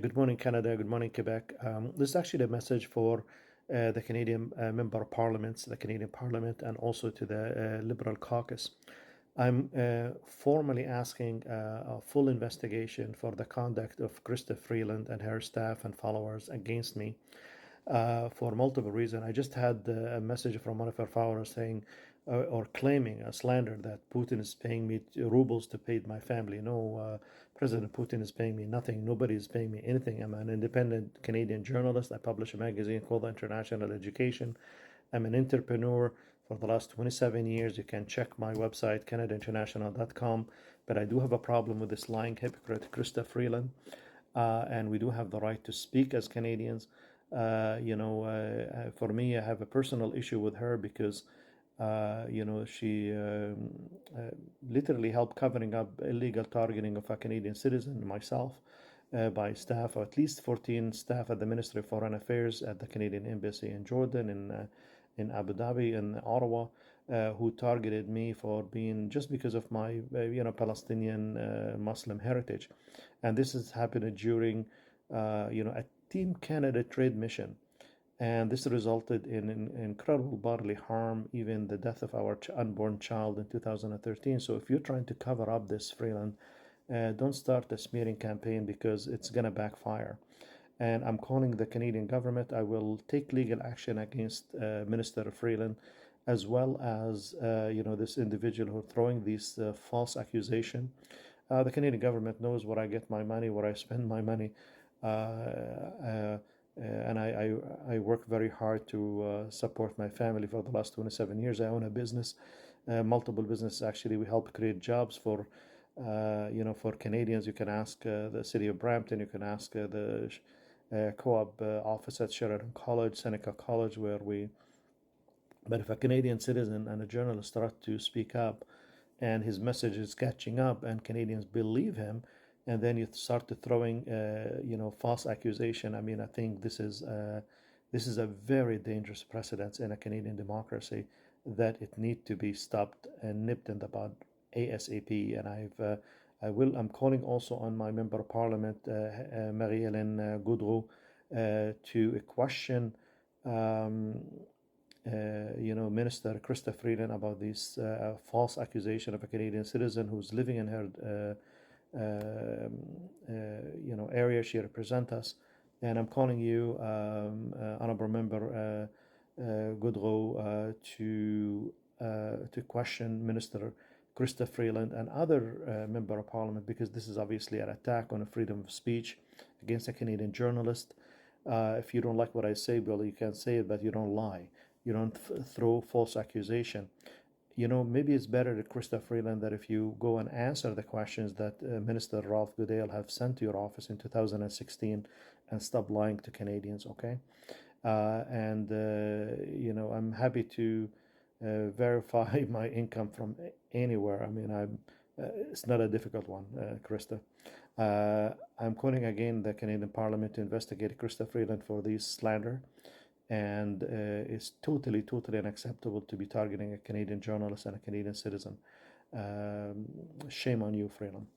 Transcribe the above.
Good morning, Canada. Good morning, Quebec. This is actually a message for the Canadian Member of Parliaments, the Canadian Parliament, and also to the Liberal caucus. I'm formally asking a full investigation for the conduct of Krista Freeland and her staff and followers against me for multiple reasons. I just had a message from one of our followers saying or claiming a slander that Putin is paying me rubles to pay my family. No, President Putin is paying me nothing. Nobody is paying me anything. I'm an independent Canadian journalist. I publish a magazine called International Education. I'm an entrepreneur for the last 27 years. You can check my website, canadainternational.com. But I do have a problem with this lying hypocrite, Krista Freeland. And we do have the right to speak as Canadians. For me, I have a personal issue with her because she literally helped covering up illegal targeting of a Canadian citizen, myself, by staff, or at least 14 staff at the Ministry of Foreign Affairs at the Canadian Embassy in Jordan, in Abu Dhabi, in Ottawa, who targeted me for being just because of my Palestinian Muslim heritage, and this has happened during a Team Canada trade mission. And this resulted in incredible bodily harm, even the death of our unborn child in 2013. So if you're trying to cover up this, Freeland, don't start a smearing campaign because it's going to backfire. And I'm calling the Canadian government. I will take legal action against Minister Freeland, as well as this individual who are throwing these false accusation. The Canadian government knows where I get my money, where I spend my money. And I work very hard to support my family for the last 27 years. I own a business, multiple businesses actually. We help create jobs for Canadians. You can ask the city of Brampton. You can ask the co-op office at Sheridan College, Seneca College, where we. But if a Canadian citizen and a journalist start to speak up, and his message is catching up, and Canadians believe him, and then you start to throwing false accusation. I mean, I think this is a very dangerous precedent in a Canadian democracy that it need to be stopped and nipped in the bud ASAP. And I'm calling also on my member of parliament, Marie-Hélène Gaudreau, to question Minister Krista Freeland about this false accusation of a Canadian citizen who's living in her area. She represents us, and I'm calling you, honorable member Gaudreau, to question Minister Krista Freeland and other member of parliament, because this is obviously an attack on the freedom of speech against a Canadian journalist. If you don't like what I say, Bill, you can say it, but you don't lie. You don't throw false accusation. Maybe it's better to Krista Freeland that if you go and answer the questions that Minister Ralph Goodale have sent to your office in 2016 and stop lying to Canadians, okay? I'm happy to verify my income from anywhere. I mean, it's not a difficult one, Krista. I'm calling again the Canadian Parliament to investigate Krista Freeland for this slander. And it's totally unacceptable to be targeting a Canadian journalist and a Canadian citizen. Shame on you, Freeland.